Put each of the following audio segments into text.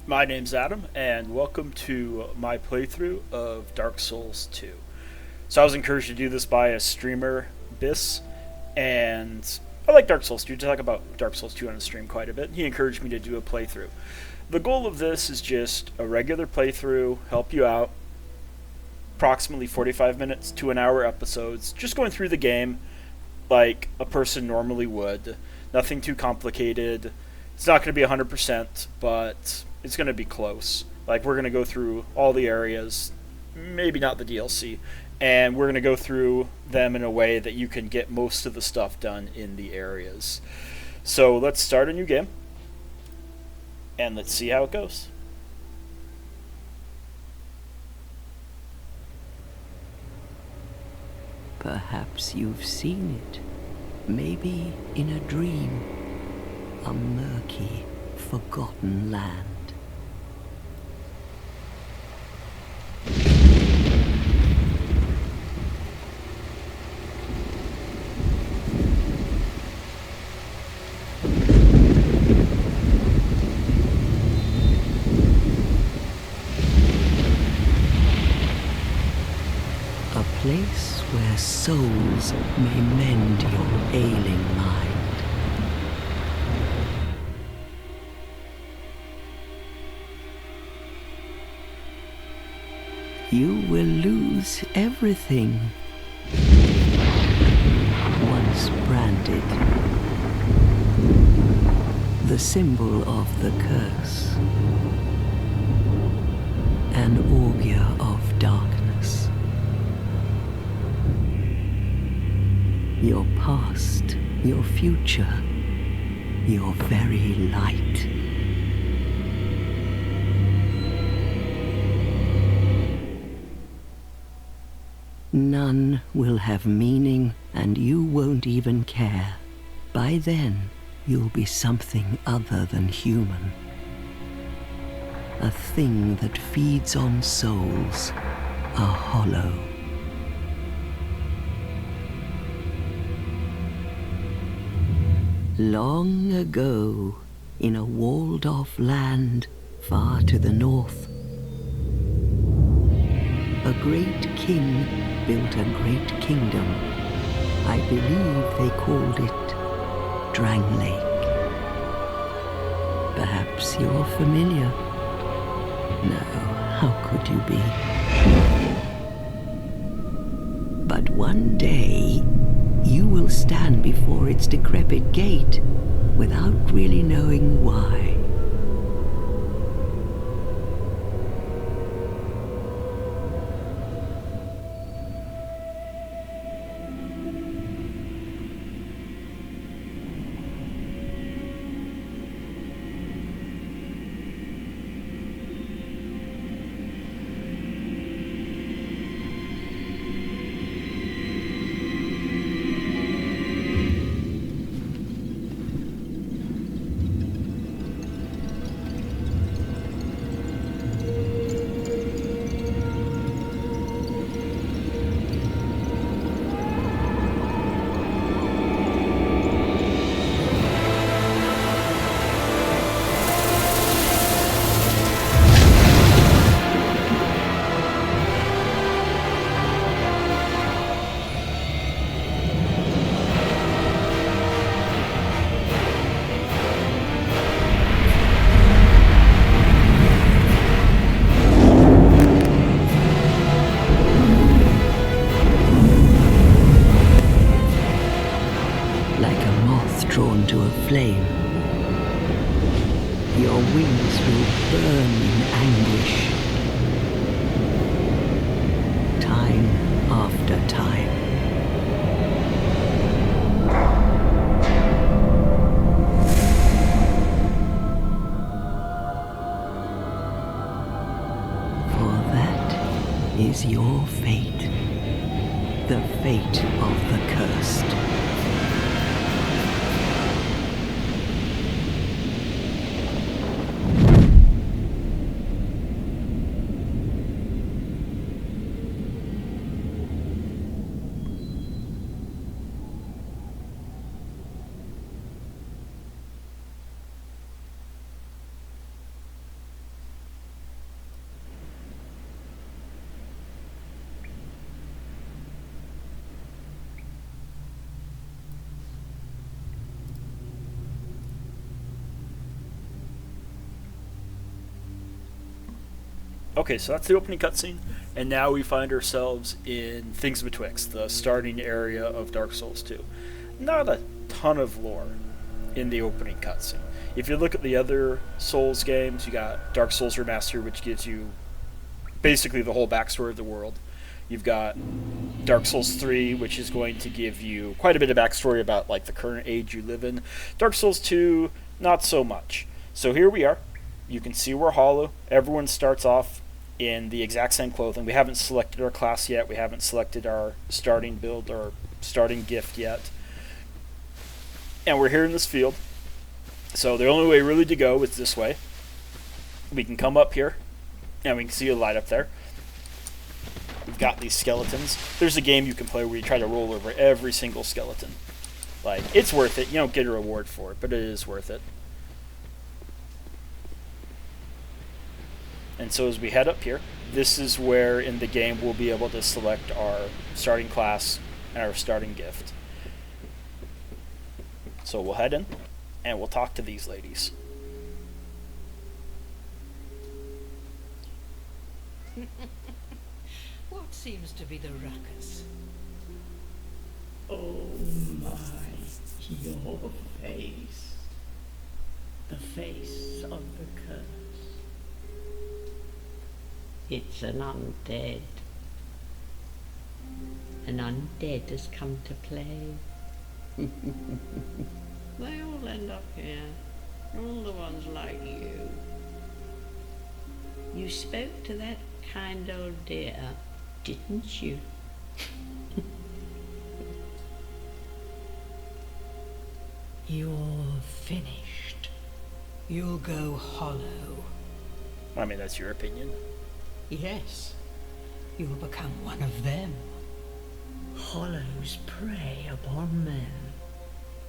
My name's Adam, and welcome to my playthrough of Dark Souls 2. So I was encouraged to do this by a streamer, Biss, and I like Dark Souls 2. To talk about Dark Souls 2 on the stream quite a bit. He encouraged me to do a playthrough. The goal of this is just a regular playthrough, help you out, approximately 45 minutes to an hour episodes, just going through the game like a person normally would. Nothing too complicated. It's not going to be 100%, but it's going to be close. Like, we're going to go through all the areas, maybe not the DLC, and we're going to go through them in a way that you can get most of the stuff done in the areas. So let's start a new game, and let's see how it goes. Perhaps you've seen it. Maybe in a dream. A murky, forgotten land. A place where souls may mend your ailing mind. You will lose everything. Once branded. The symbol of the curse. An augur of darkness. Your past, your future, your very light. None will have meaning, and you won't even care. By then, you'll be something other than human. A thing that feeds on souls, a hollow. Long ago, in a walled-off land far to the north, a great king built a great kingdom. I believe they called it Drangleic. Perhaps you're familiar. No, how could you be? But one day, you will stand before its decrepit gate without really knowing why. Drawn to a flame. Your wings will burn in anguish. Time after time. For that is your fate. The fate of the cursed. Okay, so that's the opening cutscene, and now we find ourselves in Things Betwixt, the starting area of Dark Souls 2. Not a ton of lore in the opening cutscene. If you look at the other Souls games, you got Dark Souls Remastered, which gives you basically the whole backstory of the world. You've got Dark Souls 3, which is going to give you quite a bit of backstory about like the current age you live in. Dark Souls 2, not so much. So here we are. You can see we're Hollow. Everyone starts off in the exact same clothing. We haven't selected our class yet. We haven't selected our starting build or starting gift yet. And we're here in this field. So the only way really to go is this way. We can come up here, and we can see a light up there. We've got these skeletons. There's a game you can play where you try to roll over every single skeleton. Like, it's worth it. You don't get a reward for it, but it is worth it. And so as we head up here, this is where in the game we'll be able to select our starting class and our starting gift. So we'll head in, and we'll talk to these ladies. What seems to be the ruckus? Oh my, your face. The face of the curse. It's an undead. An undead has come to play. They all end up here. All the ones like you. You spoke to that kind old dear, didn't you? You're finished. You'll go hollow. I mean, that's your opinion. Yes. You'll become one of them. Hollows prey upon men,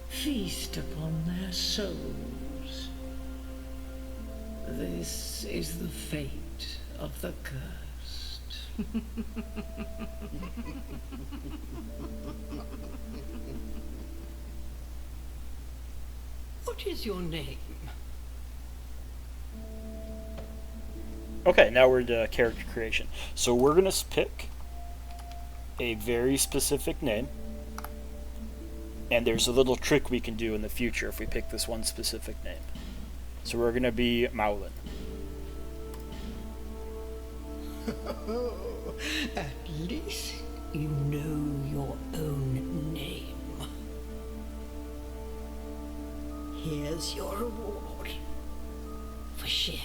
feast upon their souls. This is the fate of the cursed. What is your name? Okay, now we're to character creation. So we're going to pick a very specific name. And there's a little trick we can do in the future if we pick this one specific name. So we're going to be Maulin. At least you know your own name. Here's your reward for sharing.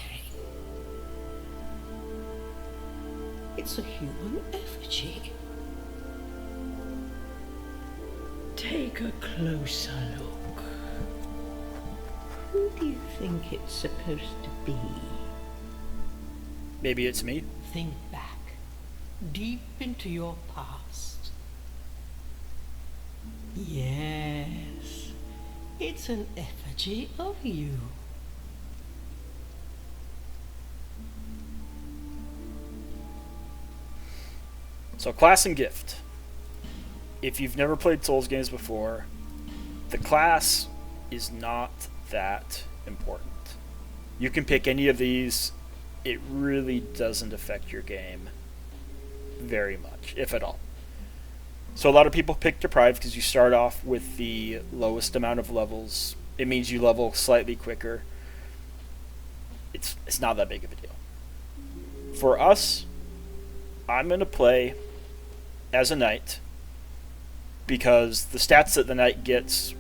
It's a human effigy. Take a closer look. Who do you think it's supposed to be? Maybe it's me. Think back, deep into your past. Yes, it's an effigy of you. So class and gift. If you've never played Souls games before, the class is not that important. You can pick any of these. It really doesn't affect your game very much, if at all. So a lot of people pick Deprived because you start off with the lowest amount of levels. It means you level slightly quicker. It's not that big of a deal. For us, I'm going to play as a knight because the stats that the knight gets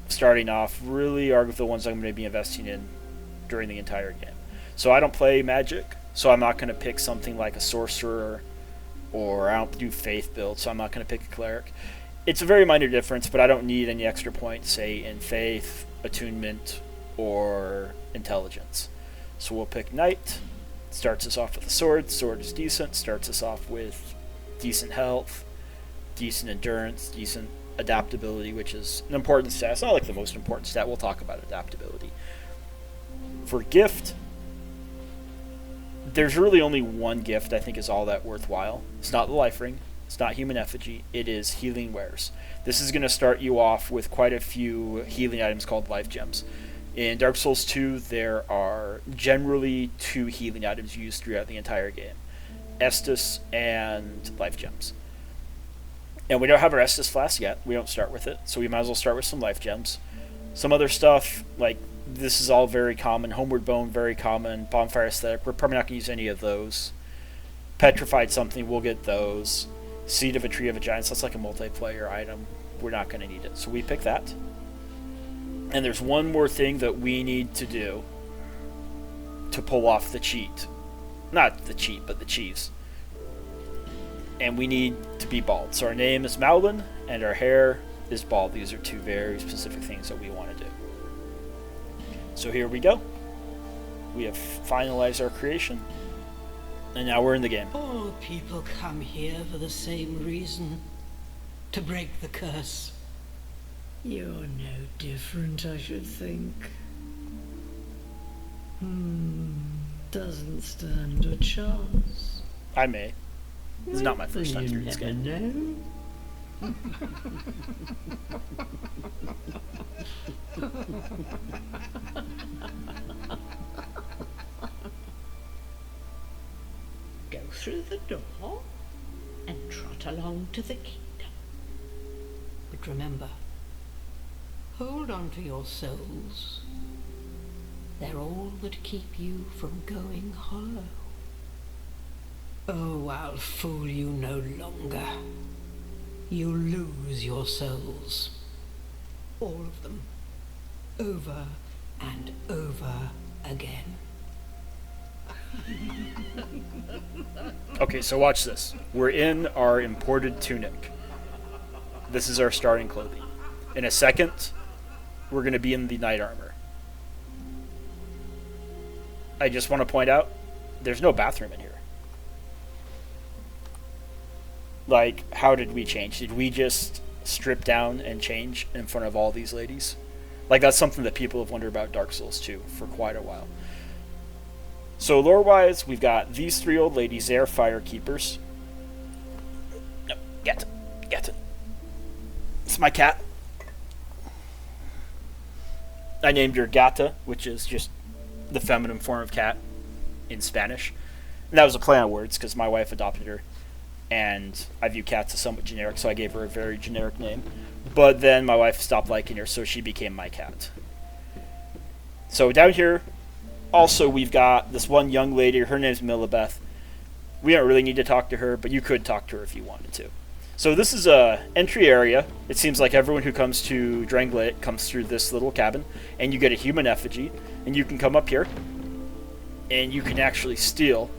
starting off really are the ones I'm going to be investing in during the entire game. So I don't play magic, so I'm not going to pick something like a sorcerer, or I don't do faith build, so I'm not going to pick a cleric. It's a very minor difference, but I don't need any extra points, say, in faith, attunement, or intelligence. So we'll pick knight. Starts us off with a sword. Sword is decent. Starts us off with decent health, decent endurance, decent adaptability, which is an important stat. It's not like the most important stat. We'll talk about adaptability. For gift, there's really only one gift I think is all that worthwhile. It's not the life ring. It's not human effigy. It is healing wares. This is going to start you off with quite a few healing items called life gems. In Dark Souls 2, there are generally 2 healing items used throughout the entire game. Estus and life gems. And we don't have our Estus flask yet. We don't start with it, so we might as well start with some life gems. Some other stuff, like, this is all very common. Homeward Bone, very common. Bonfire Aesthetic, we're probably not going to use any of those. Petrified something, we'll get those. Seed of a Tree of a Giant, so that's like a multiplayer item. We're not going to need it, so we pick that. And there's one more thing that we need to do to pull off the cheat. Not the cheat, but the cheese. And we need to be bald. So our name is Maolin, and our hair is bald. These are 2 very specific things that we want to do. So here we go. We have finalized our creation. And now we're in the game. All people come here for the same reason. To break the curse. You're no different, I should think. Doesn't stand a chance. I may. This is not my first time through this You never game. know. Go through the door and trot along to the kingdom. But remember, hold on to your souls. They're all that keep you from going hollow. Oh, I'll fool you no longer. You'll lose your souls. All of them. Over and over again. Okay, so watch this. We're in our imported tunic. This is our starting clothing. In a second, we're going to be in the knight armor. I just want to point out, there's no bathroom in here. Like, how did we change? Did we just strip down and change in front of all these ladies? Like, that's something that people have wondered about Dark Souls 2 for quite a while. So, lore-wise, we've got these 3 old ladies. They are fire keepers. No, get it. It's my cat. I named her Gata, which is just the feminine form of cat in Spanish. And that was a play on words, because my wife adopted her. And I view cats as somewhat generic, so I gave her a very generic name. But then my wife stopped liking her, so she became my cat. So down here, also we've got this one young lady. Her name's Millibeth. We don't really need to talk to her, but you could talk to her if you wanted to. So this is a entry area. It seems like everyone who comes to Drangleic comes through this little cabin, and you get a human effigy, and you can come up here, and you can actually steal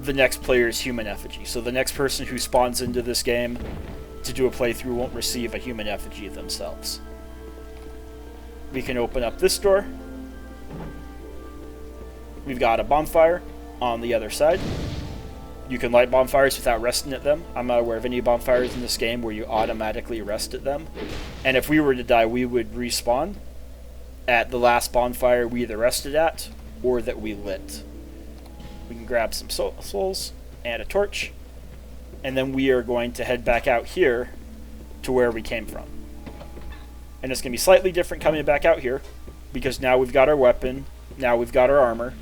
the next player's human effigy. So the next person who spawns into this game to do a playthrough won't receive a human effigy themselves. We can open up this door. We've got a bonfire on the other side. You can light bonfires without resting at them. I'm not aware of any bonfires in this game where you automatically rest at them. And if we were to die, we would respawn at the last bonfire we either rested at or that we lit. We can grab some souls and a torch, and then we are going to head back out here to where we came from. And it's going to be slightly different coming back out here, because now we've got our weapon, now we've got our armor,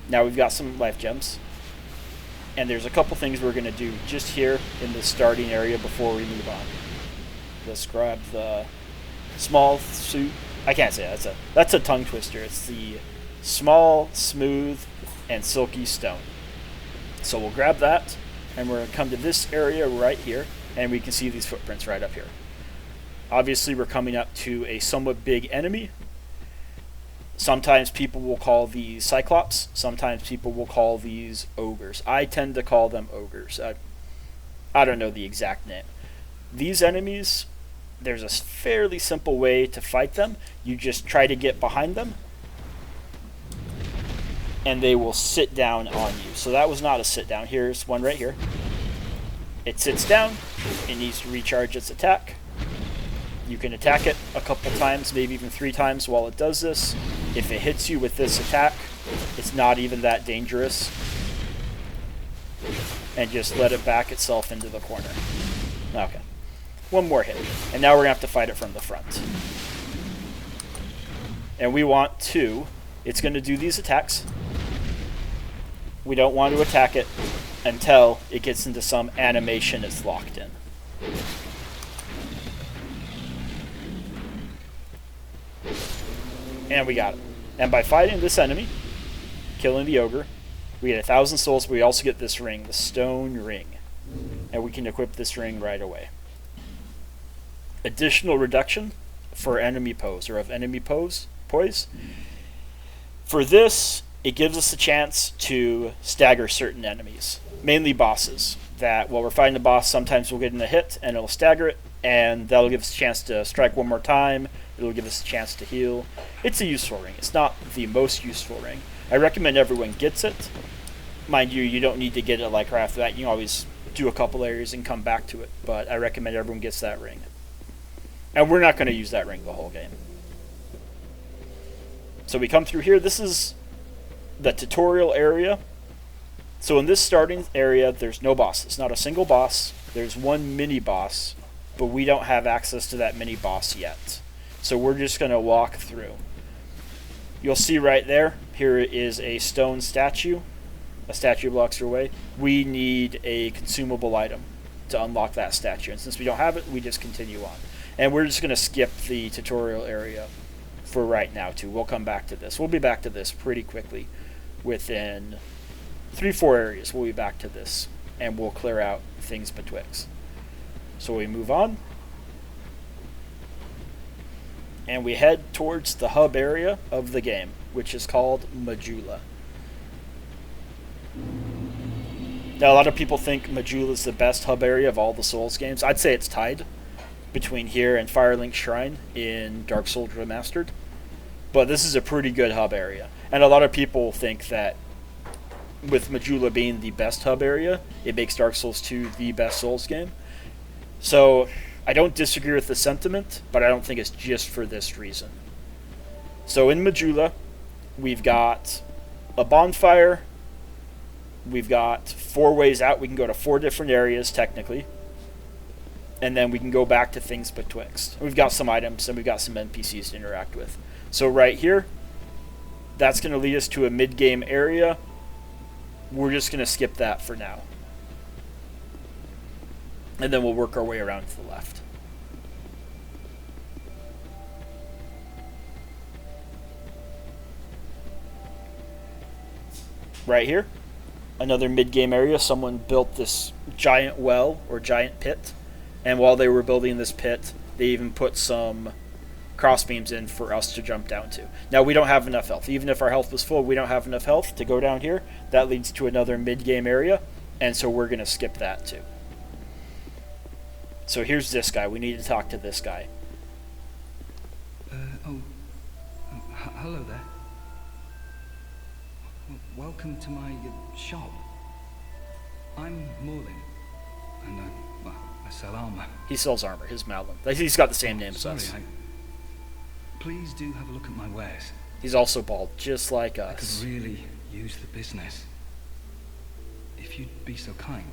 now we've got some life gems, and there's a couple things we're going to do just here in the starting area before we move on. Let's grab the small suit. I can't say that. That's a tongue twister. It's the small, smooth, and silky stone. So we'll grab that, and we're going to come to this area right here, and we can see these footprints right up here. Obviously, we're coming up to a somewhat big enemy. Sometimes people will call these Cyclops. Sometimes people will call these ogres. I tend to call them ogres. I don't know the exact name. These enemies, there's a fairly simple way to fight them. You just try to get behind them, and they will sit down on you. So that was not a sit down. Here's one right here. It sits down. It needs to recharge its attack. You can attack it a couple times, maybe even 3 times while it does this. If it hits you with this attack, it's not even that dangerous. And just let it back itself into the corner. Okay. One more hit. And now we're going to have to fight it from the front. And we want to... It's going to do these attacks. We don't want to attack it until it gets into some animation it's locked in. And we got it. And by fighting this enemy, killing the ogre, we get 1,000 souls, but we also get this ring, the stone ring. And we can equip this ring right away. Additional reduction for enemy pose, or of enemy poise. For this, it gives us a chance to stagger certain enemies, mainly bosses. That while we're fighting the boss, sometimes we'll get in a hit and it'll stagger it, and that'll give us a chance to strike one more time. It'll give us a chance to heal. It's a useful ring. It's not the most useful ring. I recommend everyone gets it. Mind you, you don't need to get it like right after that. You can always do a couple areas and come back to it, but I recommend everyone gets that ring. And we're not going to use that ring the whole game. So we come through here. This is the tutorial area. So in this starting area, there's no bosses. Not a single boss. There's one mini boss, but we don't have access to that mini boss yet. So we're just going to walk through. You'll see right there, here is a stone statue. A statue blocks your way. We need a consumable item to unlock that statue. And since we don't have it, we just continue on. And we're just going to skip the tutorial area for right now, too. We'll come back to this. We'll be back to this pretty quickly. Within 3-4 areas, we'll be back to this. And we'll clear out things betwixt. So we move on. And we head towards the hub area of the game, which is called Majula. Now, a lot of people think Majula is the best hub area of all the Souls games. I'd say it's tied between here and Firelink Shrine in Dark Souls Remastered. But this is a pretty good hub area. And a lot of people think that with Majula being the best hub area, it makes Dark Souls 2 the best Souls game. So I don't disagree with the sentiment, but I don't think it's just for this reason. So in Majula, we've got a bonfire. We've got 4 ways out. We can go to 4 different areas, technically. And then we can go back to things betwixt. We've got some items, and we've got some NPCs to interact with. So right here, that's going to lead us to a mid-game area. We're just going to skip that for now. And then we'll work our way around to the left. Right here, another mid-game area. Someone built this giant well or giant pit. And while they were building this pit, they even put some crossbeams in for us to jump down to. Now, we don't have enough health. Even if our health was full, we don't have enough health to go down here. That leads to another mid-game area, and so we're going to skip that too. So here's this guy. We need to talk to this guy. Hello there. Welcome to my shop. I'm Morlin, and I sell armor. He sells armor. His Malin. He's got the same name as us. Please do have a look at my wares. He's also bald, just like I us. could really use the business. If you'd be so kind.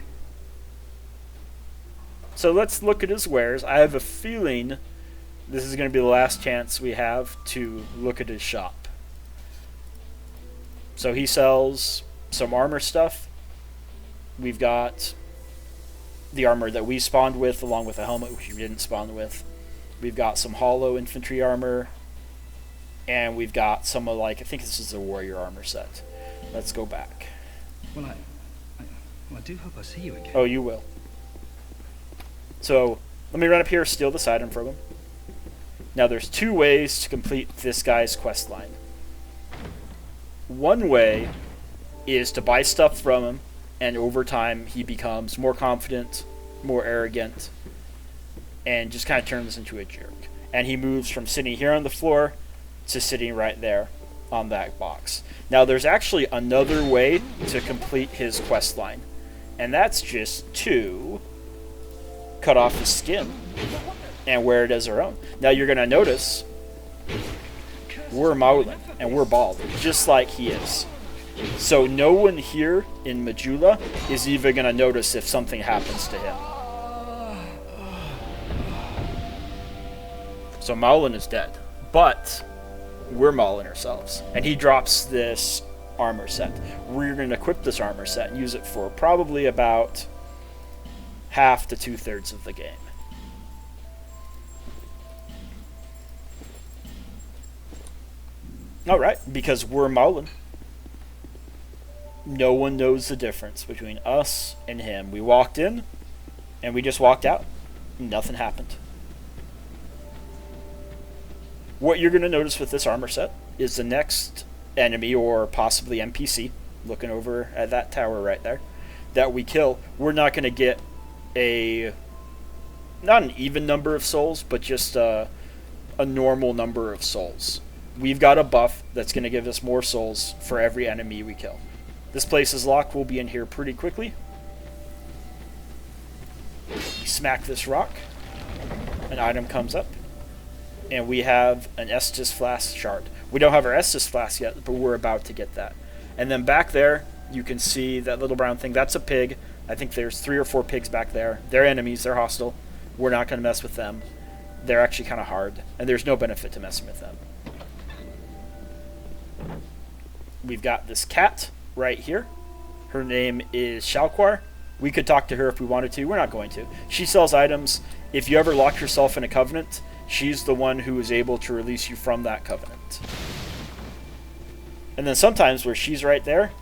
So let's look at his wares. I have a feeling this is going to be the last chance we have to look at his shop. So he sells some armor stuff. We've got the armor that we spawned with, along with a helmet which we didn't spawn with. We've got some hollow infantry armor. And we've got some of, like, I think this is a warrior armor set. Let's go back. Well, I do hope I see you again. Oh, you will. So, let me run up here, steal this item from him. Now, there's 2 ways to complete this guy's quest line. One way is to buy stuff from him, and over time he becomes more confident, more arrogant, and just kind of turns into a jerk. And he moves from sitting here on the floor to sitting right there on that box. Now, there's actually another way to complete his quest line, and that's just to cut off his skin and wear it as our own. Now, you're going to notice we're Maulin, and we're bald, just like he is. So no one here in Majula is even going to notice if something happens to him. So Maulin is dead. But we're mauling ourselves. And he drops this armor set. We're going to equip this armor set and use it for probably about half to 2/3 of the game. Alright, because we're mauling. No one knows the difference between us and him. We walked in, and we just walked out. Nothing happened. What you're going to notice with this armor set is the next enemy, or possibly NPC, looking over at that tower right there, that we kill, we're not going to get not an even number of souls, but just a normal number of souls. We've got a buff that's going to give us more souls for every enemy we kill. This place is locked. We'll be in here pretty quickly. Smack this rock. An item comes up. And we have an Estus Flask shard. We don't have our Estus Flask yet, but we're about to get that. And then back there, you can see that little brown thing. That's a pig. I think there's 3 or 4 pigs back there. They're enemies. They're hostile. We're not going to mess with them. They're actually kind of hard. And there's no benefit to messing with them. We've got this cat right here. Her name is Shalquar. We could talk to her if we wanted to. We're not going to. She sells items. If you ever lock yourself in a covenant, she's the one who is able to release you from that covenant. And then sometimes where she's right there,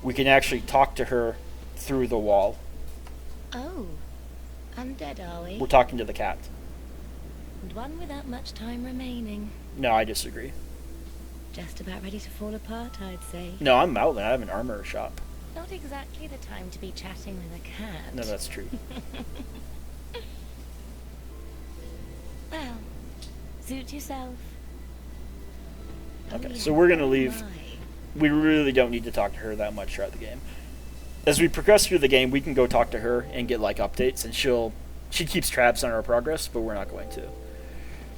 we can actually talk to her through the wall. Oh, undead are we? We're talking to the cat. And one without much time remaining. No, I disagree. Just about ready to fall apart, I'd say. No, I'm Madeline. I have an armor shop. Not exactly the time to be chatting with a cat. No, that's true. Well, suit yourself. Okay, Oh, so yeah. we're going to leave. My. We really don't need to talk to her that much throughout the game. As we progress through the game, we can go talk to her and get like updates, and she keeps tabs on our progress, but we're not going to.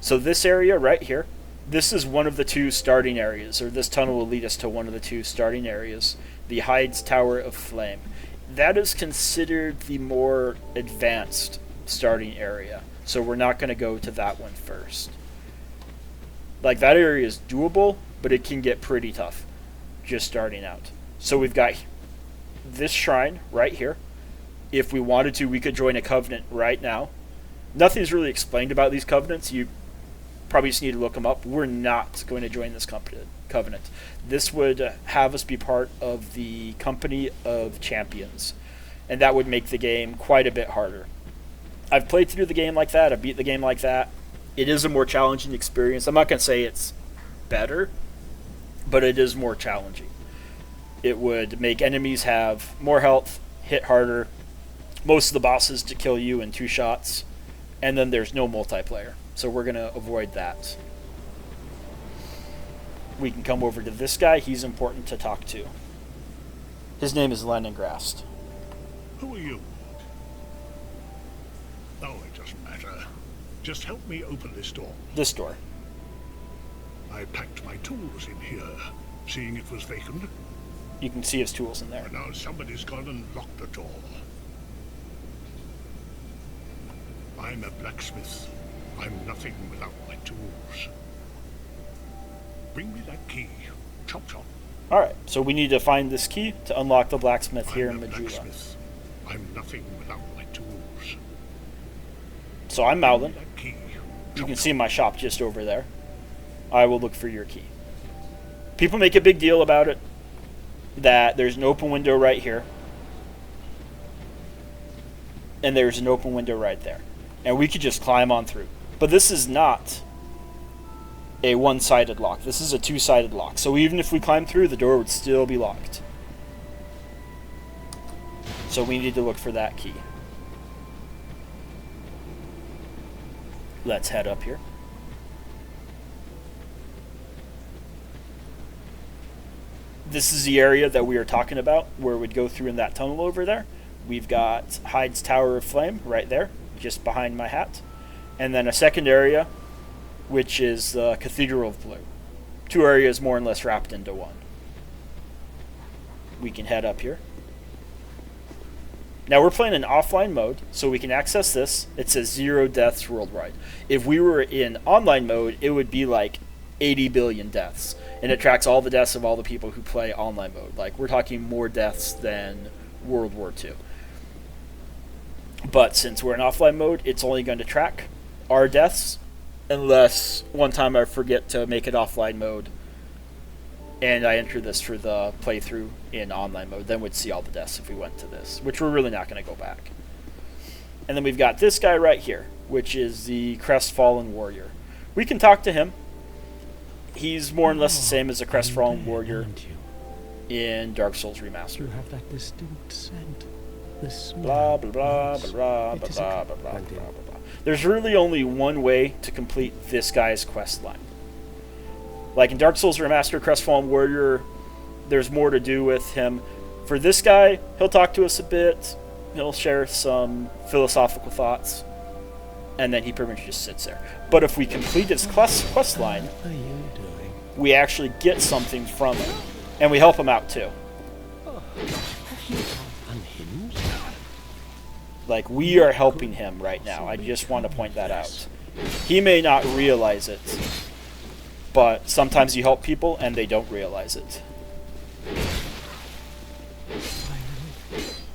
So this area right here, this is one of the 2 starting areas, or this tunnel will lead us to one of the 2 starting areas, the Hyde's Tower of Flame. That is considered the more advanced starting area, so we're not going to go to that one first. Like, that area is doable, but it can get pretty tough just starting out. So we've got this shrine right here. If we wanted to, we could join a covenant right now. Nothing's really explained about these covenants. You probably just need to look them up. We're not going to join this covenant. This would have us be part of the Company of Champions, and that would make the game quite a bit harder. I've played through the game like that. I've beat the game like that. It is a more challenging experience. I'm not going to say it's better, but it is more challenging. It would make enemies have more health, hit harder, most of the bosses to kill you in 2 shots, and then there's no multiplayer. So we're going to avoid that. We can come over to this guy. He's important to talk to. His name is Leningrast. Who are you? Oh, it doesn't matter. Just help me open this door. This door. I packed my tools in here, seeing it was vacant. You can see his tools in there. But now somebody's gone and locked the door. I'm a blacksmith. I'm nothing without my tools. Bring me that key. Chop chop. Alright, so we need to find this key to unlock the blacksmith here in I'm a Majula. blacksmith. I'm nothing without my tools. So I'm Madeline. Bring me that key. You Chop can chop. see my shop just over there. I will look for your key. People make a big deal about it, that there's an open window right here, and there's an open window right there. And we could just climb on through. But this is not a one-sided lock. This is a 2-sided lock. So even if we climb through, the door would still be locked. So we need to look for that key. Let's head up here. This is the area that we are talking about, where we'd go through in that tunnel over there. We've got Hyde's Tower of Flame right there, just behind my hat. And then a second area, which is the Cathedral of Blue. 2 areas more or less wrapped into one. We can head up here. Now we're playing in offline mode, so we can access this. It says 0 deaths worldwide. If we were in online mode, it would be like 80 billion deaths, and it tracks all the deaths of all the people who play online mode. Like, we're talking more deaths than World War II. But since we're in offline mode, it's only going to track our deaths, unless one time I forget to make it offline mode and I enter this for the playthrough in online mode, then we'd see all the deaths if we went to this, which we're really not going to go back. And then we've got this guy right here, which is the Crestfallen Warrior. We can talk to him. He's more or less the same as the Crestfallen Warrior in Dark Souls Remastered. You have that distinct scent. The smell. Blah, blah, blah, blah, blah, blah, blah, blah, blah, blah, blah. There's really only one way to complete this guy's quest line. Like in Dark Souls Remastered, Crestfallen Warrior, there's more to do with him. For this guy, he'll talk to us a bit, he'll share some philosophical thoughts, and then he pretty much just sits there. But if we complete his quest line, we actually get something from him, and we help him out too. Like, we are helping him right now. I just want to point that out. He may not realize it, but sometimes you help people and they don't realize it.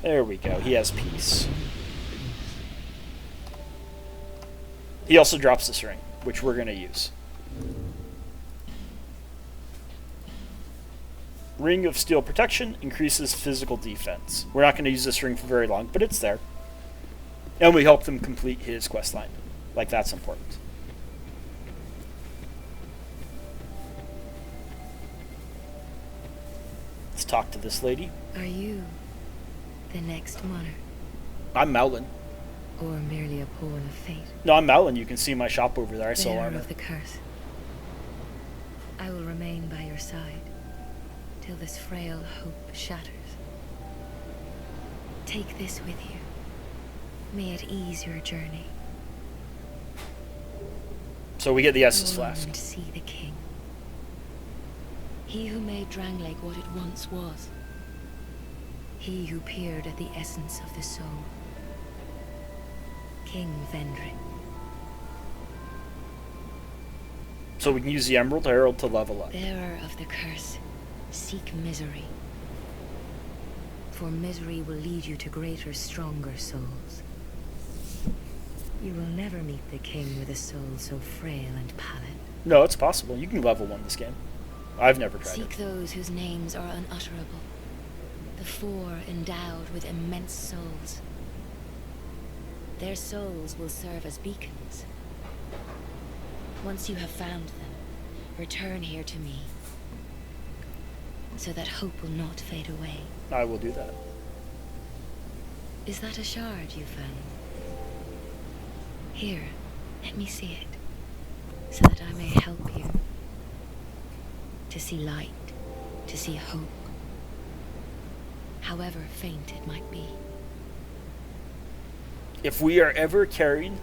There we go. He has peace. He also drops this ring, which we're going to use. Ring of Steel Protection increases physical defense. We're not going to use this ring for very long, but it's there. And we help them complete his quest line. Like, that's important. Let's talk to this lady. Are you the next monarch? I'm Melon. Or merely a pawn of fate? No, I'm Melon. You can see my shop over there. I sell Bearer armor. of the curse. I will remain by your side till this frail hope shatters. Take this with you. May it ease your journey. So we get the Estus Go Flask. and see the king. He who made Drangleic what it once was. He who peered at the essence of the soul. King Vendrick. So we can use the Emerald Herald to level up. Bearer of the curse, seek misery. For misery will lead you to greater, stronger souls. You will never meet the king with a soul so frail and pallid. No, it's possible. You can level 1 this game. I've never tried Seek it. those whose names are unutterable. The four endowed with immense souls. Their souls will serve as beacons. Once you have found them, return here to me, so that hope will not fade away. I will do that. Is that a shard you found? Here, let me see it, so that I may help you to see light, to see hope, however faint it might be. If we are ever carrying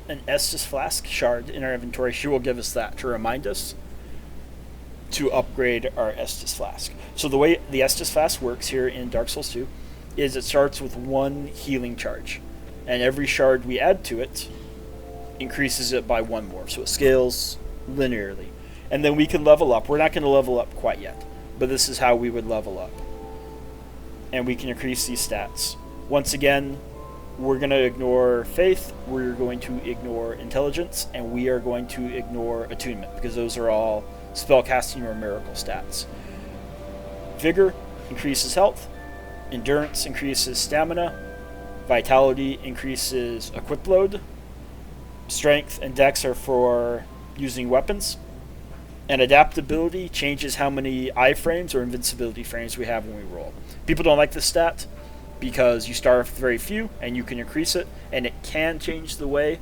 an Estus Flask shard in our inventory, she will give us that to remind us to upgrade our Estus Flask. So the way the Estus Flask works here in Dark Souls 2 is it starts with 1 healing charge. And every shard we add to it increases it by 1 more. So it scales linearly. And then we can level up. We're not going to level up quite yet, but this is how we would level up. And we can increase these stats. Once again, we're going to ignore faith, we're going to ignore intelligence, and we are going to ignore attunement, because those are all spellcasting or miracle stats. Vigor increases health, endurance increases stamina, vitality increases equip load, strength and dex are for using weapons, and adaptability changes how many iframes or invincibility frames we have when we roll. People don't like this stat because you start with very few and you can increase it, and it can change the way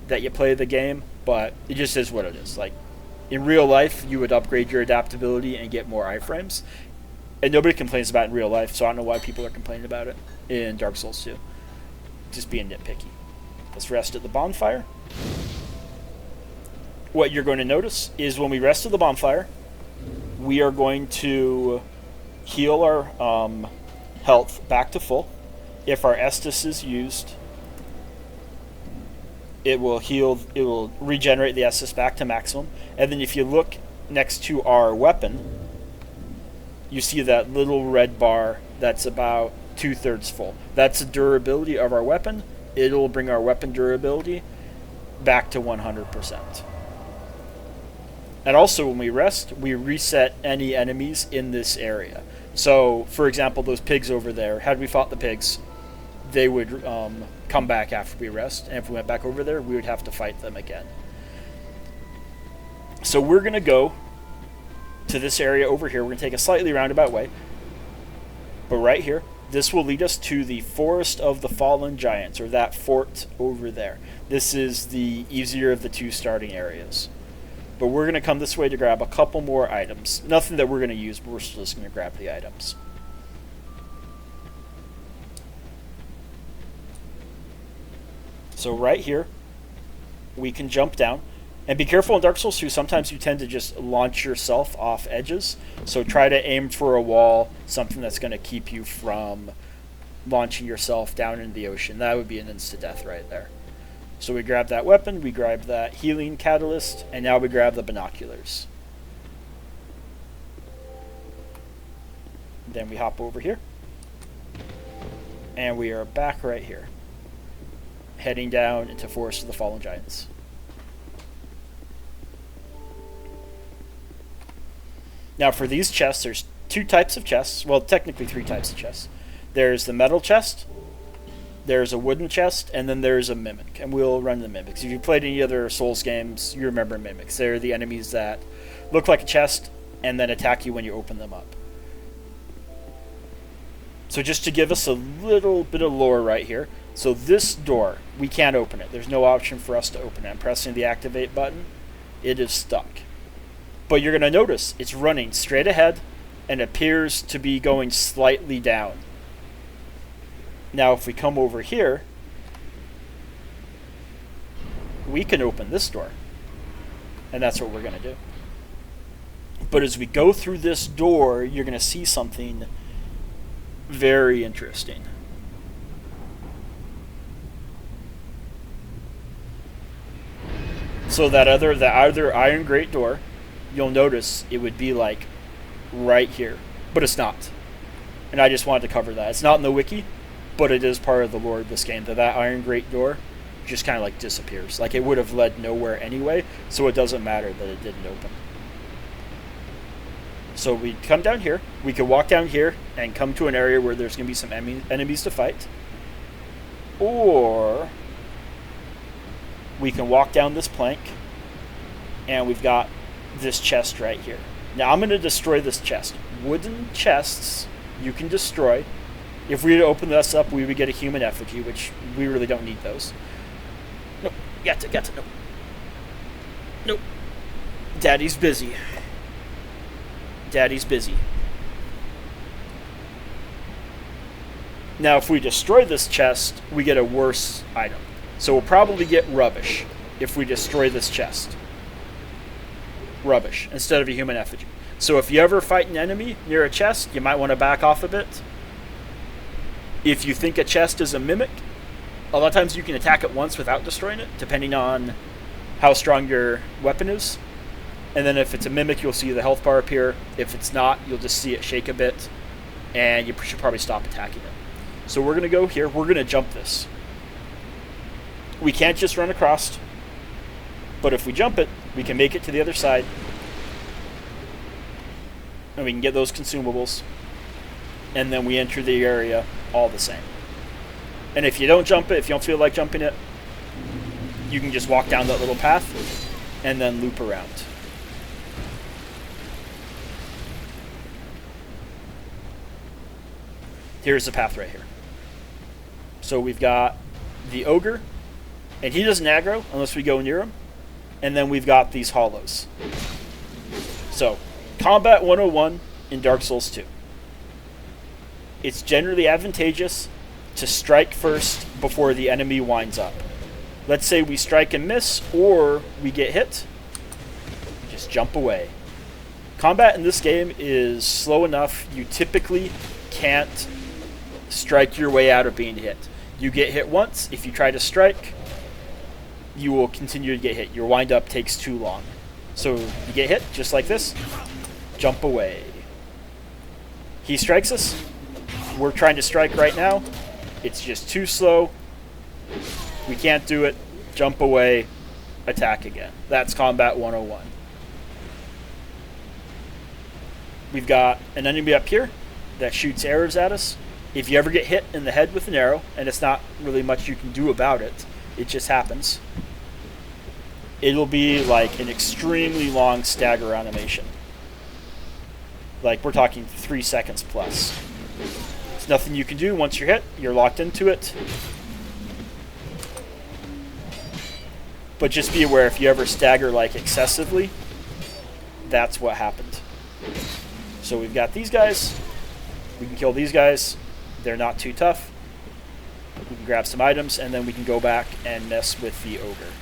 that you play the game, but it just is what it is. Like, in real life, you would upgrade your adaptability and get more iframes, and nobody complains about it in real life, so I don't know why people are complaining about it in Dark Souls 2. Just being nitpicky. Let's rest at the bonfire. What you're going to notice is when we rest at the bonfire, we are going to heal our health back to full. If our Estus is used, it will heal, it will regenerate the SS back to maximum. And then if you look next to our weapon, you see that little red bar that's about 2/3 full. That's the durability of our weapon. It'll bring our weapon durability back to 100%. And also when we rest, we reset any enemies in this area. So, for example, those pigs over there, had we fought the pigs, they would come back after we rest. And if we went back over there, we would have to fight them again. So we're going to go to this area over here. We're going to take a slightly roundabout way. But right here, this will lead us to the Forest of the Fallen Giants, or that fort over there. This is the easier of the two starting areas. But we're going to come this way to grab a couple more items. Nothing that we're going to use, but we're still just going to grab the items. So right here, we can jump down. And be careful in Dark Souls 2, sometimes you tend to just launch yourself off edges. So try to aim for a wall, something that's going to keep you from launching yourself down into the ocean. That would be an insta-death right there. So we grab that weapon, we grab that healing catalyst, and now we grab the binoculars. Then we hop over here. And we are back right here, heading down into Forest of the Fallen Giants. Now for these chests, there's two types of chests. Well, technically three types of chests. There's the metal chest, there's a wooden chest, and then there's a mimic. And we'll run the mimics. If you've played any other Souls games, you remember mimics. They're the enemies that look like a chest and then attack you when you open them up. So just to give us a little bit of lore right here. So this door, we can't open it. There's no option for us to open it. I'm pressing the activate button. It is stuck. But you're going to notice it's running straight ahead and appears to be going slightly down. Now if we come over here, we can open this door. And that's what we're going to do. But as we go through this door, you're going to see something very interesting. So that other iron grate door, you'll notice it would be like right here, but it's not. And I just wanted to cover that. It's not in the wiki, but it is part of the lore of this game, that iron grate door just kind of like disappears. Like it would have led nowhere anyway, so it doesn't matter that it didn't open. So we come down here, we can walk down here and come to an area where there's going to be some enemies to fight. Or we can walk down this plank and we've got this chest right here. Now I'm going to destroy this chest. Wooden chests you can destroy. If we were to open this up, we would get a human effigy, which we really don't need those. Nope. Got to. Nope. Nope. Daddy's busy. Daddy's busy. Now if we destroy this chest, we get a worse item. So we'll probably get rubbish if we destroy this chest. Rubbish instead of a human effigy. So if you ever fight an enemy near a chest, you might want to back off a bit. If you think a chest is a mimic, a lot of times you can attack it once without destroying it, depending on how strong your weapon is. And then if it's a mimic, you'll see the health bar appear. If it's not, you'll just see it shake a bit, and you should probably stop attacking it. So we're going to go here. We're going to jump this. We can't just run across, but if we jump it, we can make it to the other side, and we can get those consumables, and then we enter the area all the same. And if you don't jump it, if you don't feel like jumping it, you can just walk down that little path and then loop around. Here's the path right here. So we've got the ogre, and he doesn't aggro unless we go near him. And then we've got these hollows. So, Combat 101 in Dark Souls 2. It's generally advantageous to strike first before the enemy winds up. Let's say we strike and miss, or we get hit. Just jump away. Combat in this game is slow enough, you typically can't strike your way out of being hit. You get hit once. If you try to strike, you will continue to get hit. Your wind up takes too long. So you get hit, just like this, jump away. He strikes us. We're trying to strike right now. It's just too slow. We can't do it. Jump away, attack again. That's Combat 101. We've got an enemy up here that shoots arrows at us. If you ever get hit in the head with an arrow, and it's not really much you can do about it, it just happens, it'll be like an extremely long stagger animation. Like, we're talking 3 seconds plus. There's nothing you can do. Once you're hit, you're locked into it. But just be aware, if you ever stagger like excessively, that's what happened. So we've got these guys. We can kill these guys. They're not too tough. We can grab some items, and then we can go back and mess with the ogre.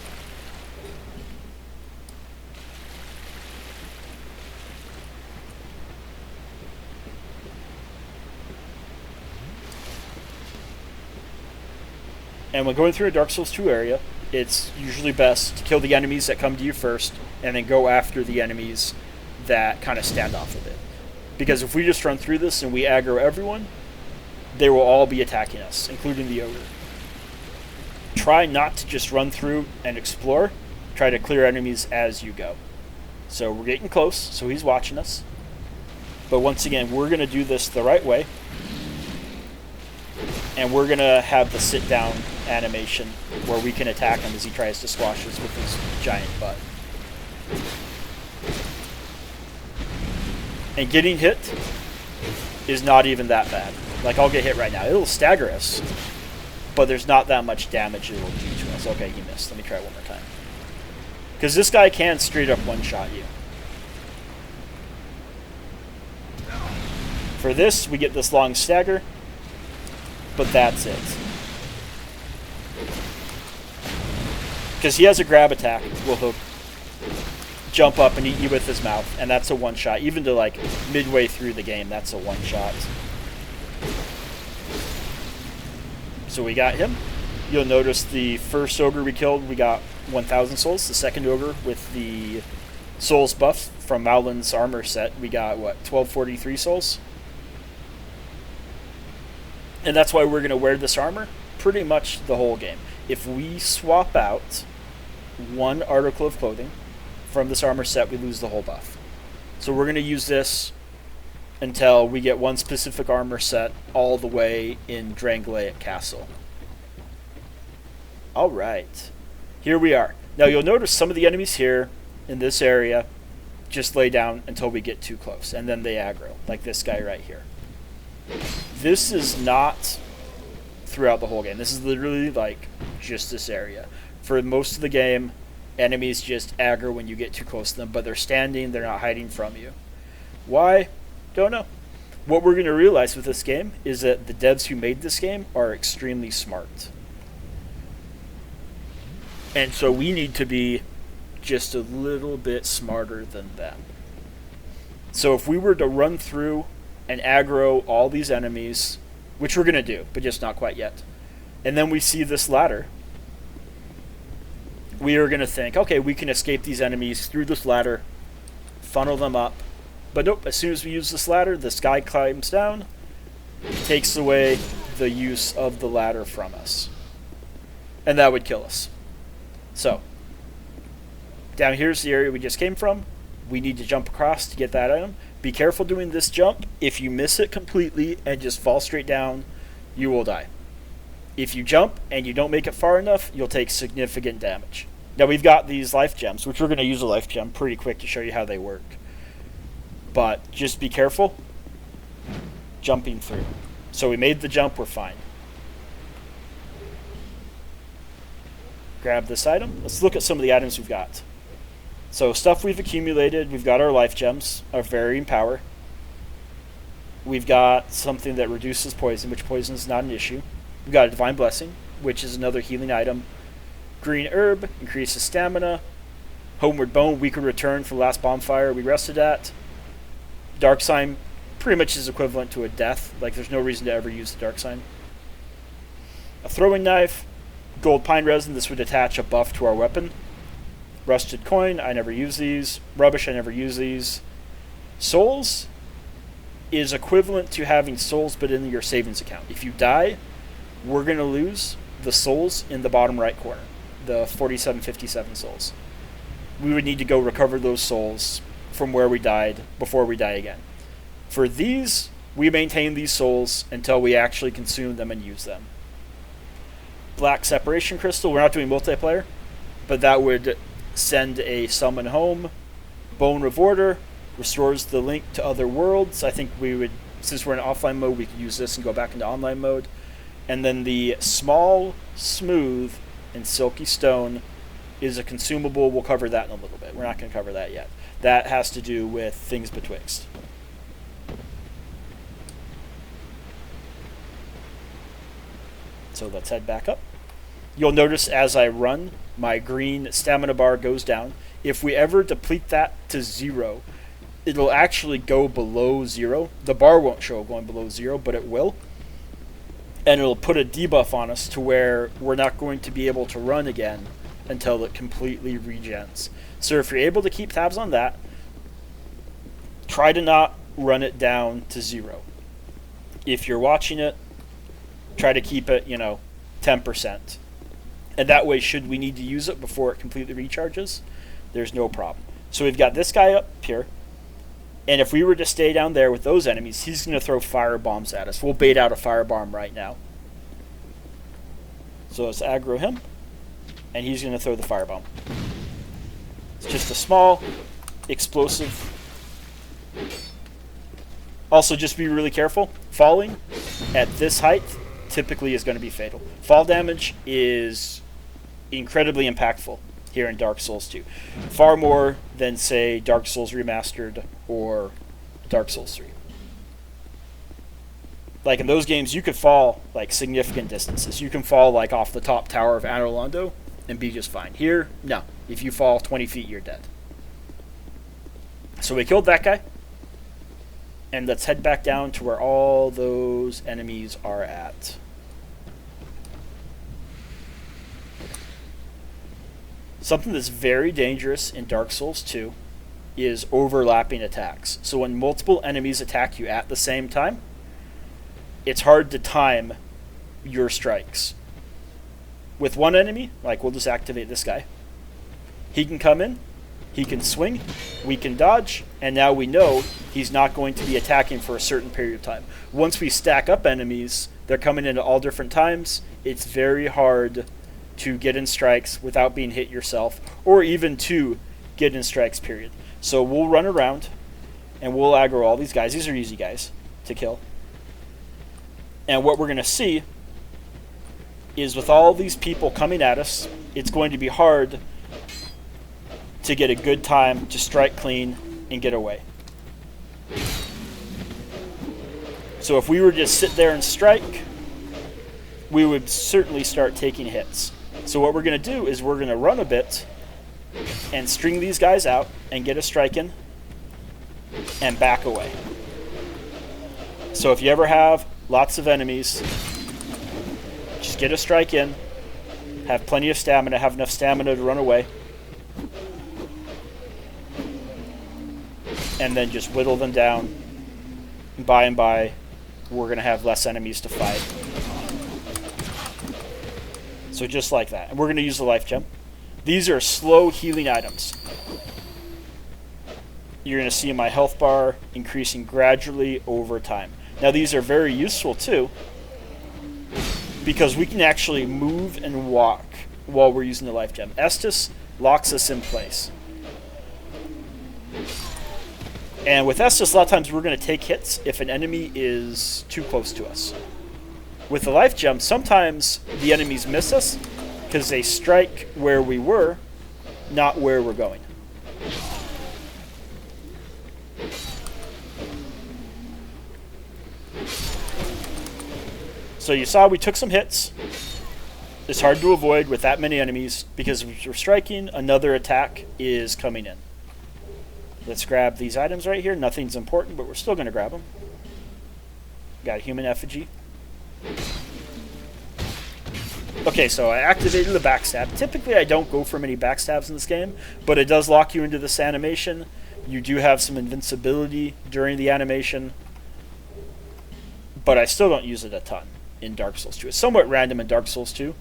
And when going through a Dark Souls 2 area, it's usually best to kill the enemies that come to you first, and then go after the enemies that kind of stand off a bit. Because if we just run through this and we aggro everyone, they will all be attacking us, including the ogre. Try not to just run through and explore. Try to clear enemies as you go. So we're getting close, so he's watching us. But once again, we're going to do this the right way. And we're going to have the sit-down animation where we can attack him as he tries to squash us with his giant butt. And getting hit is not even that bad. Like, I'll get hit right now. It'll stagger us, but there's not that much damage it will do to us. Okay, he missed. Let me try one more time. Because this guy can straight up one-shot you. For this, we get this long stagger, but that's it. Because he has a grab attack, well, he'll jump up and eat you with his mouth, and that's a one-shot. Even to, like, midway through the game, that's a one-shot. So we got him. You'll notice the first ogre we killed, we got 1,000 souls. The second ogre with the souls buff from Maulin's armor set, we got, what, 1,243 souls? And that's why we're going to wear this armor pretty much the whole game. If we swap out one article of clothing from this armor set, we lose the whole buff. So we're going to use this until we get one specific armor set all the way in Drangleic Castle. Alright, here we are. Now you'll notice some of the enemies here in this area just lay down until we get too close, and then they aggro, like this guy right here. This is not throughout the whole game. This is literally like just this area. For most of the game, enemies just aggro when you get too close to them, but they're standing, they're not hiding from you. Why? Don't know. What we're going to realize with this game is that the devs who made this game are extremely smart. And so we need to be just a little bit smarter than them. So if we were to run through and aggro all these enemies, which we're going to do, but just not quite yet, and then we see this ladder, we are going to think, okay, we can escape these enemies through this ladder, funnel them up. But nope, as soon as we use this ladder, this guy climbs down, takes away the use of the ladder from us. And that would kill us. So, down here's the area we just came from. We need to jump across to get that item. Be careful doing this jump. If you miss it completely and just fall straight down, you will die. If you jump and you don't make it far enough, you'll take significant damage. Now we've got these life gems, which we're going to use a life gem pretty quick to show you how they work. But just be careful jumping through. So we made the jump, we're fine. Grab this item. Let's look at some of the items we've got. So stuff we've accumulated, we've got our life gems, our varying power. We've got something that reduces poison, which poison is not an issue. We've got a divine blessing, which is another healing item. Green herb increases stamina. Homeward bone, we could return for the last bonfire we rested at. Dark sign pretty much is equivalent to a death. Like, there's no reason to ever use the dark sign. A throwing knife, Gold pine resin, this would attach a buff to our weapon. Rusted coin, I never use these. Rubbish, I never use these. Souls is equivalent to having souls but in your savings account. If you die, we're going to lose the souls in the bottom right corner. The 4757 souls. We would need to go recover those souls from where we died before we die again. For these, we maintain these souls until we actually consume them and use them. Black separation crystal, we're not doing multiplayer, but that would send a summon home. Bone rewarder restores the link to other worlds. I think we would, since we're in offline mode, we could use this and go back into online mode. And then the small, smooth, and silky stone is a consumable. We'll cover that in a little bit. We're not going to cover that yet. That has to do with things betwixt. So let's head back up. You'll notice as I run, my green stamina bar goes down. If we ever deplete that to 0, it'll actually go below 0. The bar won't show going below 0, but it will. And it'll put a debuff on us to where we're not going to be able to run again until it completely regens. So if you're able to keep tabs on that, try to not run it down to 0. If you're watching it, try to keep it, 10%. And that way, should we need to use it before it completely recharges, there's no problem. So we've got this guy up here. And if we were to stay down there with those enemies, he's going to throw fire bombs at us. We'll bait out a fire bomb right now. So let's aggro him. And he's going to throw the fire bomb. It's just a small, explosive. Also, just be really careful. Falling at this height typically is going to be fatal. Fall damage is incredibly impactful here in Dark Souls 2. Far more than, say, Dark Souls Remastered or Dark Souls 3. Like, in those games, you could fall, significant distances. You can fall, off the top tower of Anor Londo and be just fine. Here, no. If you fall 20 feet, you're dead. So we killed that guy. And let's head back down to where all those enemies are at. Something that's very dangerous in Dark Souls 2 is overlapping attacks. So when multiple enemies attack you at the same time, it's hard to time your strikes. With one enemy, we'll just activate this guy. He can come in, he can swing, we can dodge, and now we know he's not going to be attacking for a certain period of time. Once we stack up enemies, they're coming in at all different times. It's very hard to get in strikes without being hit yourself, or even to get in strikes, period. So we'll run around, and we'll aggro all these guys. These are easy guys to kill. And what we're going to see is with all these people coming at us, it's going to be hard to get a good time to strike clean and get away. So if we were to just sit there and strike, we would certainly start taking hits. So what we're going to do is we're going to run a bit and string these guys out and get a strike in and back away. So if you ever have lots of enemies, just get a strike in, have plenty of stamina, have enough stamina to run away, and then just whittle them down. And by, we're going to have less enemies to fight. So just like that. And we're going to use the life gem. These are slow healing items. You're going to see my health bar increasing gradually over time. Now these are very useful too, because we can actually move and walk while we're using the life gem. Estus locks us in place. And with Estus, a lot of times we're going to take hits if an enemy is too close to us. With the life gem, sometimes the enemies miss us because they strike where we were, not where we're going. So you saw we took some hits. It's hard to avoid with that many enemies because if we're striking, another attack is coming in. Let's grab these items right here. Nothing's important, but we're still going to grab them. Got a human effigy. Okay, so I activated the backstab. Typically, I don't go for many backstabs in this game, but it does lock you into this animation. You do have some invincibility during the animation, but I still don't use it a ton in Dark Souls 2. It's somewhat random in Dark Souls 2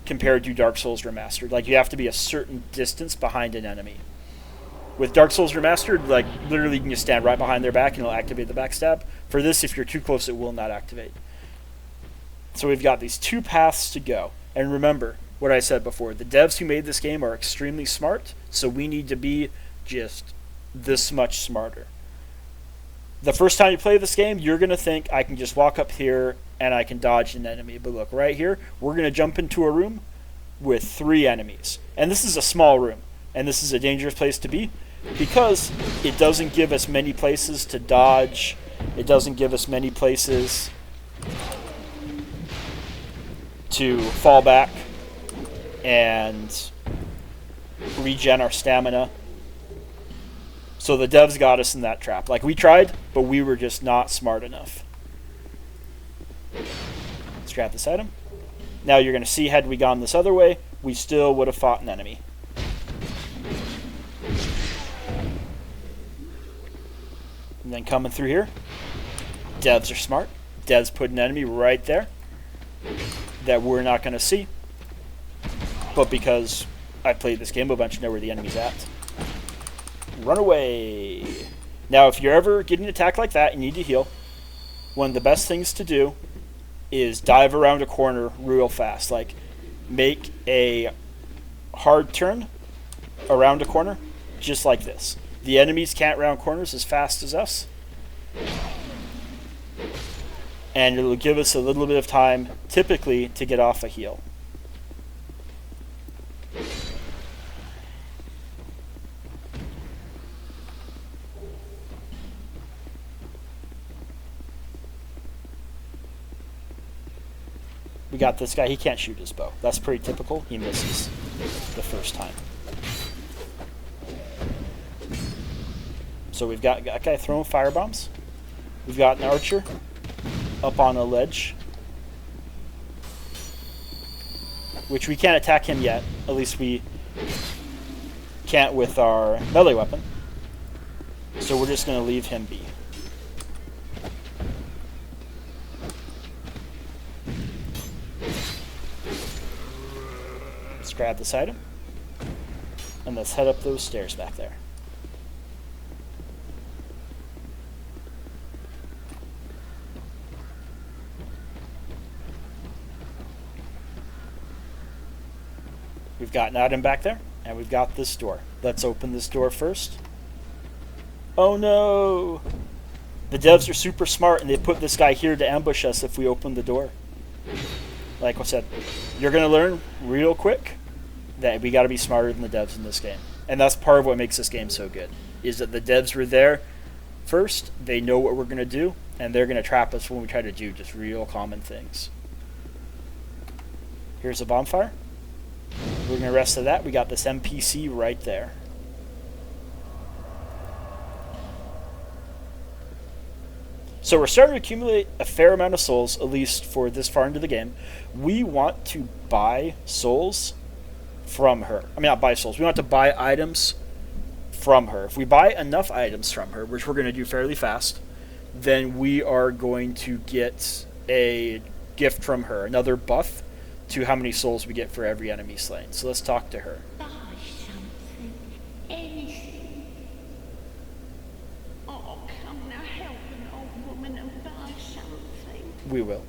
compared to Dark Souls Remastered. Like, you have to be a certain distance behind an enemy. With Dark Souls Remastered, like, literally you can just stand right behind their back and it'll activate the backstab. For this, if you're too close, it will not activate. So we've got these two paths to go. And remember what I said before. The devs who made this game are extremely smart, so we need to be just this much smarter. The first time you play this game, you're going to think, I can just walk up here and I can dodge an enemy. But look, right here, we're going to jump into a room with 3 enemies. And this is a small room. And this is a dangerous place to be because it doesn't give us many places to dodge. It doesn't give us many places to fall back and regen our stamina. So the devs got us in that trap. Like, we tried, but we were just not smart enough. Let's grab this item. Now you're going to see, had we gone this other way, we still would have fought an enemy. And then coming through here, devs are smart. Devs put an enemy right there that we're not going to see. But because I played this game a bunch, I know where the enemy's at. Run away. Now, if you're ever getting attacked like that, you need to heal. One of the best things to do is dive around a corner real fast. Like, make a hard turn around a corner, just like this. The enemies can't round corners as fast as us. And it'll give us a little bit of time, typically, to get off a heal. We got this guy. He can't shoot his bow. That's pretty typical. He misses the first time. So we've got that guy throwing firebombs. We've got an archer up on a ledge, which we can't attack him yet. At least we can't with our melee weapon. So we're just going to leave him be. Let's grab this item. And let's head up those stairs back there. We've got an item back there, and we've got this door. Let's open this door first. Oh no! The devs are super smart, and they put this guy here to ambush us if we open the door. Like I said, you're going to learn real quick that we got to be smarter than the devs in this game. And that's part of what makes this game so good, is that the devs were there first, they know what we're going to do, and they're going to trap us when we try to do just real common things. Here's a bonfire. We're going to rest of that. We got this NPC right there. So we're starting to accumulate a fair amount of souls, at least for this far into the game. We want to buy souls from her. I mean, not buy souls. We want to buy items from her. If we buy enough items from her, which we're going to do fairly fast, then we are going to get a gift from her, another buff to how many souls we get for every enemy slain. So let's talk to her. Buy something. Anything. Oh, come now, help an old woman and buy something. We will.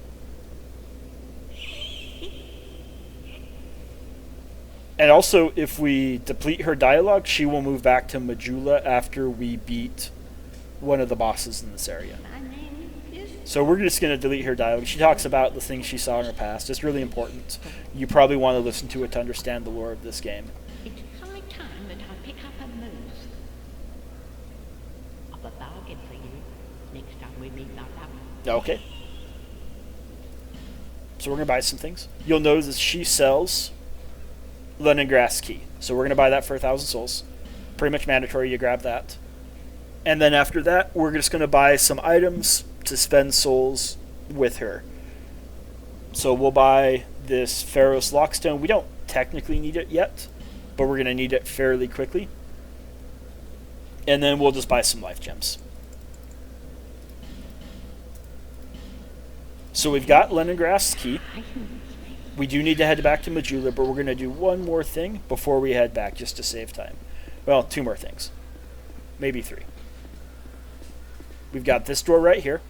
And also, if we deplete her dialogue, she will move back to Majula after we beat one of the bosses in this area. My name is... So we're just going to delete her dialogue. She talks about the things she saw in her past. It's really important. You probably want to listen to it to understand the lore of this game. It's high time that I pick up a move. I've a bargain for you next time we meet like that. Okay. So we're going to buy some things. You'll notice that she sells Leningrass Key. So we're going to buy that for 1,000 souls. Pretty much mandatory you grab that. And then after that, we're just going to buy some items to spend souls with her. So we'll buy this Pharos Lockstone. We don't technically need it yet, but we're going to need it fairly quickly. And then we'll just buy some life gems. So we've got Leningrast's key. We do need to head back to Majula, but we're going to do one more thing before we head back just to save time. Well, 2 more things. Maybe 3. We've got this door right here.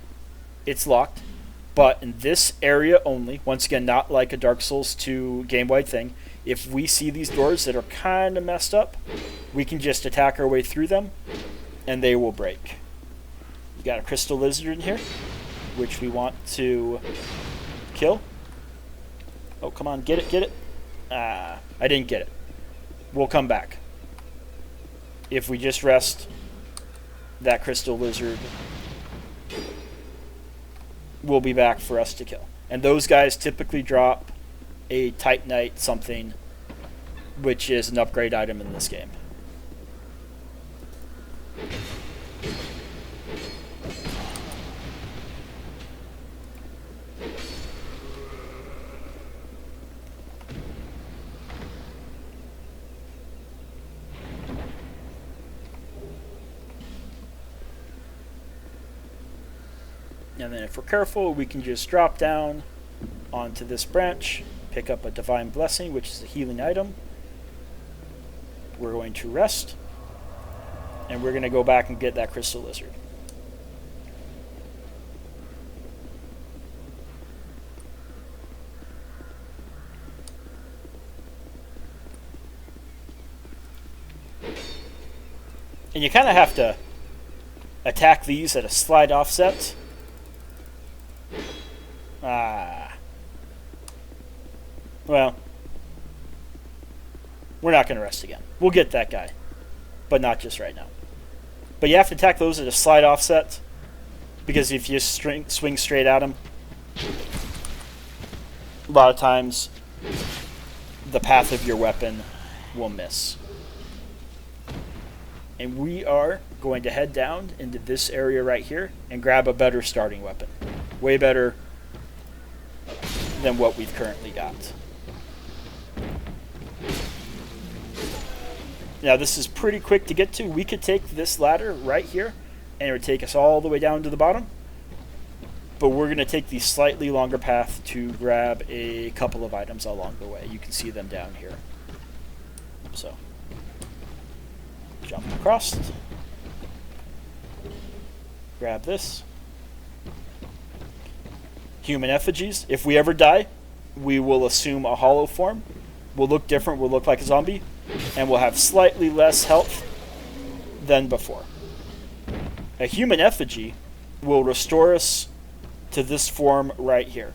It's locked. But in this area only, once again, not like a Dark Souls 2 game-wide thing, if we see these doors that are kind of messed up, we can just attack our way through them, and they will break. We've got a Crystal Lizard in here, which we want to kill. Oh, come on, get it, get it. Ah, I didn't get it. We'll come back. If we just rest, that Crystal Lizard will be back for us to kill. And those guys typically drop a Titanite something, which is an upgrade item in this game. And then if we're careful, we can just drop down onto this branch, pick up a Divine Blessing, which is a healing item. We're going to rest, and we're going to go back and get that Crystal Lizard. And you kind of have to attack these at a slight offset. Well, we're not going to rest again. We'll get that guy, but not just right now. But you have to attack those at a slight offset, because if you swing straight at them, a lot of times the path of your weapon will miss. And we are going to head down into this area right here and grab a better starting weapon. Way better than what we've currently got. Now this is pretty quick to get to. We could take this ladder right here and it would take us all the way down to the bottom. But we're going to take the slightly longer path to grab a couple of items along the way. You can see them down here. So, jump across. Grab this. Human effigies. If we ever die, we will assume a hollow form. We'll look different, we'll look like a zombie, and we'll have slightly less health than before. A human effigy will restore us to this form right here.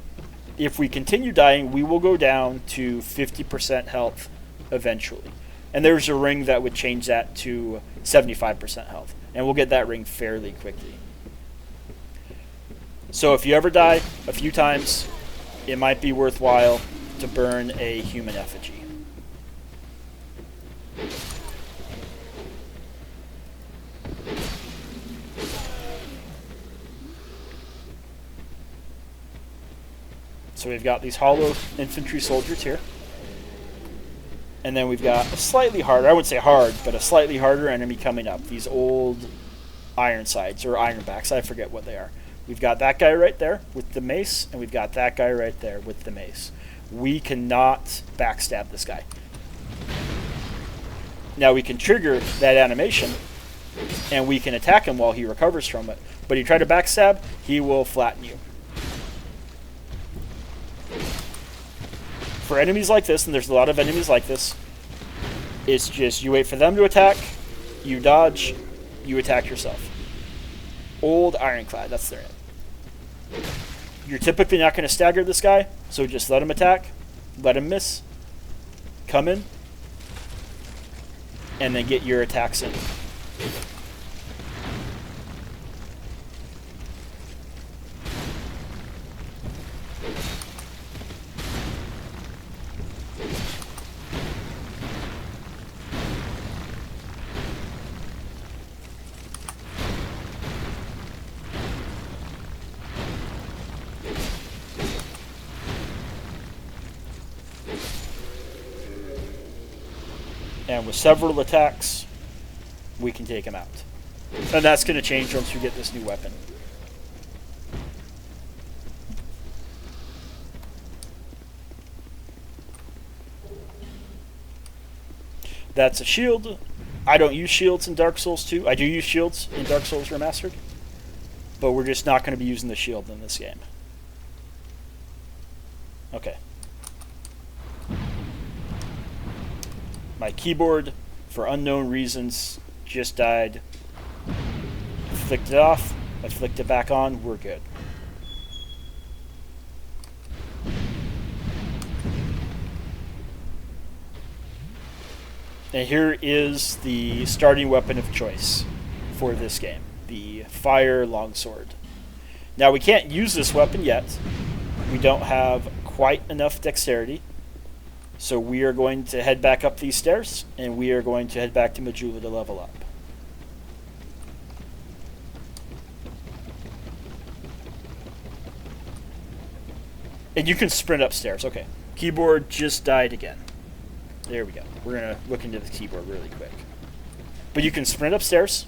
If we continue dying, we will go down to 50% health eventually. And there's a ring that would change that to 75% health. And we'll get that ring fairly quickly. So if you ever die a few times, it might be worthwhile to burn a human effigy. So we've got these hollow infantry soldiers here. And then we've got a slightly harder, I wouldn't say hard, but a slightly harder enemy coming up. These old Ironsides, or Ironbacks, I forget what they are. We've got that guy right there with the mace, and we've got that guy right there with the mace. We cannot backstab this guy. Now we can trigger that animation, and we can attack him while he recovers from it. But if you try to backstab, he will flatten you. For enemies like this, and there's a lot of enemies like this, it's just you wait for them to attack, you dodge, you attack yourself. Old Ironclad, that's their name. You're typically not going to stagger this guy, so just let him attack, let him miss, come in, and then get your attacks in. And with several attacks, we can take him out. And that's going to change once we get this new weapon. That's a shield. I don't use shields in Dark Souls 2. I do use shields in Dark Souls Remastered. But we're just not going to be using the shield in this game. Okay. My keyboard, for unknown reasons, just died. I flicked it off. I flicked it back on. We're good. And here is the starting weapon of choice for this game. The Fire Longsword. Now we can't use this weapon yet. We don't have quite enough dexterity. So we are going to head back up these stairs, and we are going to head back to Majula to level up. And you can sprint upstairs. Okay. Keyboard just died again. There we go. We're going to look into the keyboard really quick. But you can sprint upstairs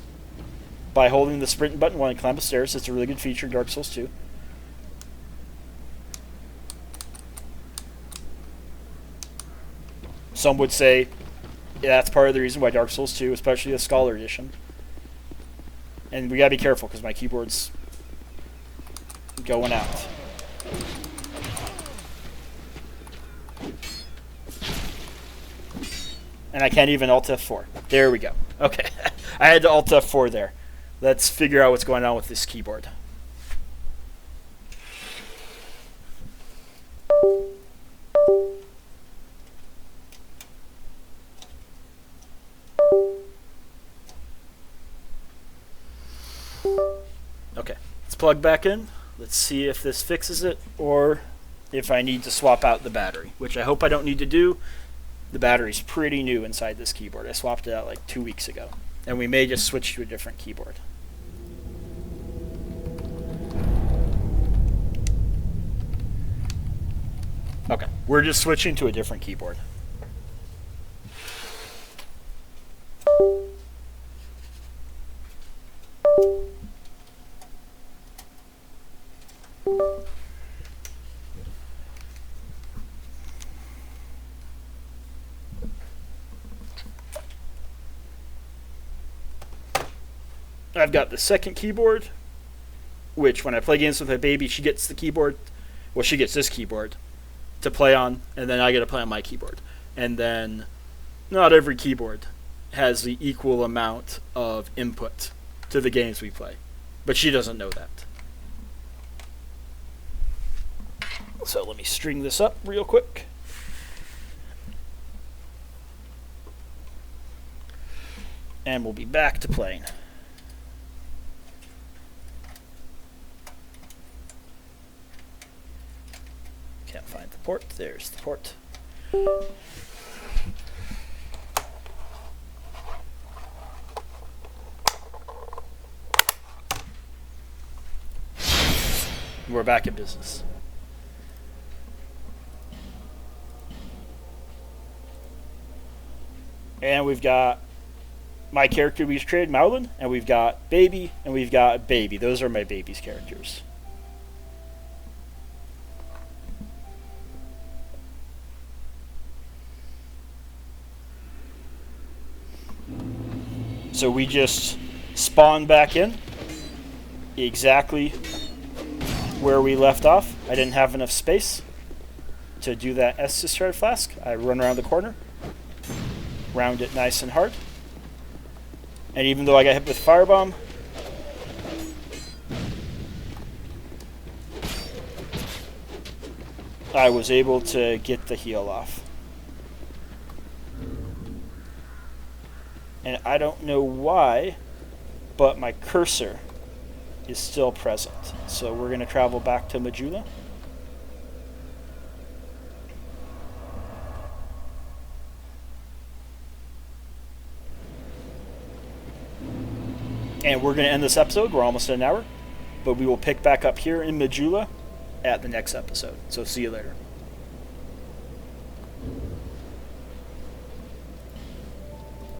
by holding the sprint button while you climb upstairs. It's a really good feature in Dark Souls 2. Some would say that's part of the reason why Dark Souls 2, especially the Scholar Edition. And we gotta be careful because my keyboard's going out. And I can't even Alt F4. There we go. Okay. I had to Alt F4 there. Let's figure out what's going on with this keyboard. Okay. Let's plug back in. Let's see if this fixes it or if I need to swap out the battery, which I hope I don't need to do. The battery's pretty new inside this keyboard. I swapped it out like 2 weeks ago. And we may just switch to a different keyboard. Okay, we're just switching to a different keyboard. I've got the second keyboard, which when I play games with my baby, she gets the keyboard. Well, she gets this keyboard to play on, and then I get to play on my keyboard. And then not every keyboard has the equal amount of input to the games we play. But she doesn't know that. So let me string this up real quick. And we'll be back to playing. Can't find the port. There's the port. We're back in business. And we've got my character we've created, Maolin, and we've got Baby, and we've got Baby. Those are my baby's characters. So we just spawn back in exactly where we left off. I didn't have enough space to do that Estus Shard Flask. I run around the corner, round it nice and hard. And even though I got hit with Firebomb, I was able to get the heal off. And I don't know why, but my cursor is still present. So we're going to travel back to Majula. And we're going to end this episode. We're almost at an hour. But we will pick back up here in Majula at the next episode. So see you later.